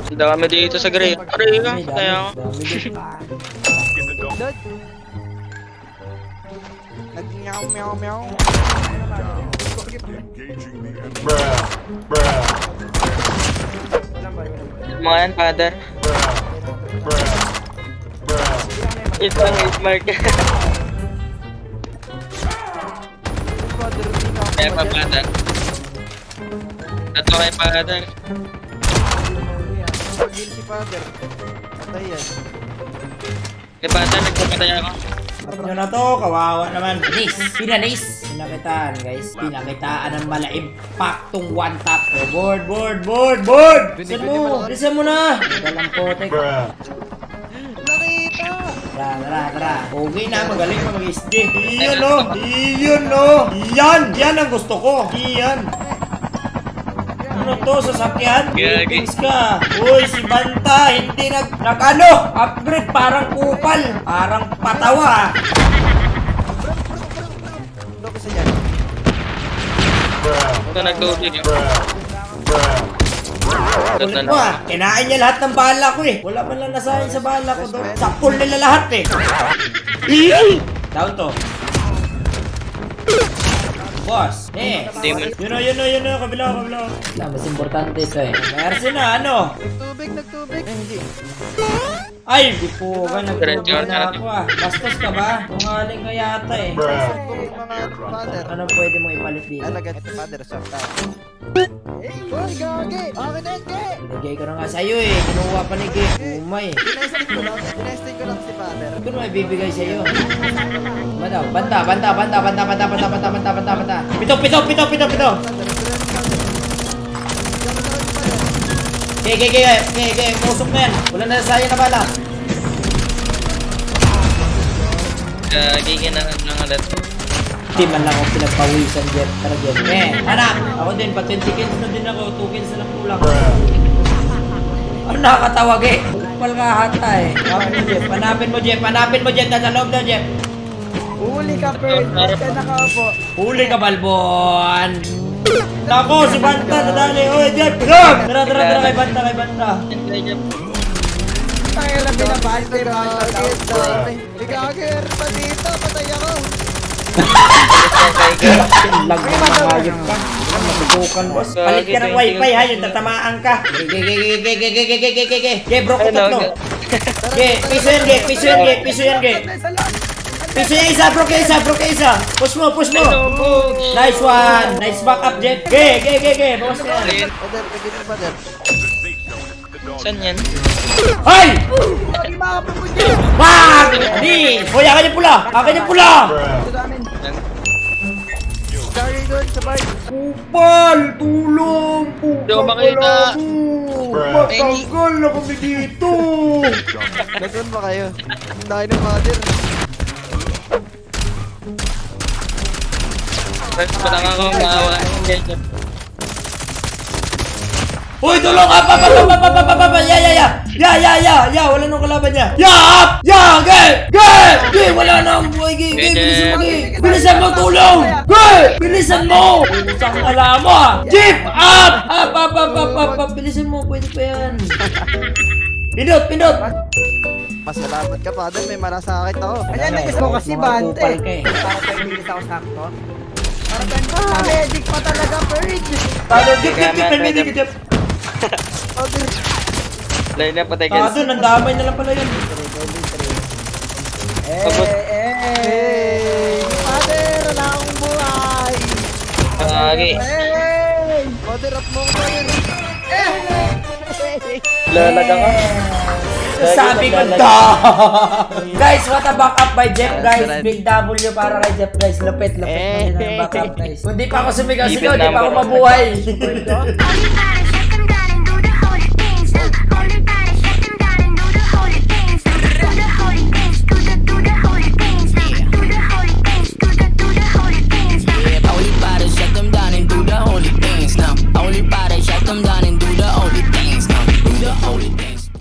Ang dami dito sa gray. Aray ka, kaya ako. Nag-meow. Mga yan, father. Isang hit mark. Kaya pa, father. Tato kay father. Si father. Patay yan. Kay father, nagpapatay ako. Yun na to, kawawa naman. Pinanis. Pinakitaan guys. Pinakitaan ng mala impaktong one tap. Board. Bilisan mo na. Walang potek. Nakita! Tara. Okay na, magaling na mag-SD. Iyon no. Yan ang gusto ko. Iyan. Ano to, sasakyan? Thanks ka. Uy, si Banta, hindi upgrade, parang kupal. Parang patawa. Ano ko sa yan? Ito nagtubig yun. Ulit mo kinain niya lahat ng bala ko eh. Wala man lang nasahin sa bala ko doon. Sakpol nila lahat eh. Down to. Boss, yun o, kabila. Mas importante ito eh. Mercy na, ano? Nagtubig. Hindi. Ay, di po ka, nagtubig na ako ah. Bastos ka ba? Tungaling ka yata eh. Ano pwede mong ipalit dito? Alagat father, soft time. Uy, gagi! Akin na yun, Ge! Binigay ko na nga sa'yo eh. Kinuha pa ni Ge. Umay. Tinesting ko lang si father. Ito na ibibigay sa'yo. Banta. Pito. Ge, musok na yan. Wala na sayang na bala. Gigin na lang alat. Di man lang ako pinagpawisan, Jeff. Tara, Jeff. Anak! Ako din, pa 20 kills na din ako. 2 kills na lang kulang. Ano nakakatawag eh? Kupal ka hata eh. Hanapin mo, Jeff. Nasa loob daw, Jeff. Huli ka, Bird. Basta nakaupo. Huli ka, Balbon. Nako, si Banta. Nadali. Oy, Jeff. Tara, kay Banta. Tayo lang binabante, mga Ligagir, pa dito. Patay ako. Lag na mahayop ka. Matutukan, boss. Palit ka ng wifi ha, yung tatamaan ka. Ge, bro, kutot no. Piso yan, Ge. Piso yan isa, bro, isa. Push mo. Nice one. Nice back up, Jeff. Ge. Bawas ka yan. Father. Saan yan? Ay! Wag! Di! Hoy, akin yung pula! Gagi doon sa bar. Kupal! Tulong! Hindi ko makita. Matanggal na kami dito! Nagkaroon ba kayo? Ang dahil ng father. Parang ako maawa. Uy, tulong! Ya! Wala nang kalaban niya! Ge! Wala nang buhay! Ge! Bilisan mo! Tulong! Ge! Bilisan mo! Saan alam mo ah! Jeep! Up! Bilisan mo! Pwede pa yan! Pindot! Masalamat ka, father. May malasakit ako. Ayan, nag-guess mo kasi bante. Para tayo bilis ako sakto. Para tayo medic pa talaga, Purge. Jeep! Lain na patay ka. Doon, nandamay na lang pala yun. Father, wala akong buhay. Father, up mo ko yun. Lalaga ka. Sabi ko Guys, what a backup by Jeff, guys. Big W para kay Jeff, guys. Lupit na backup, guys. Kung di pa ako sumigaw-sigaw, di pa ako mabuhay.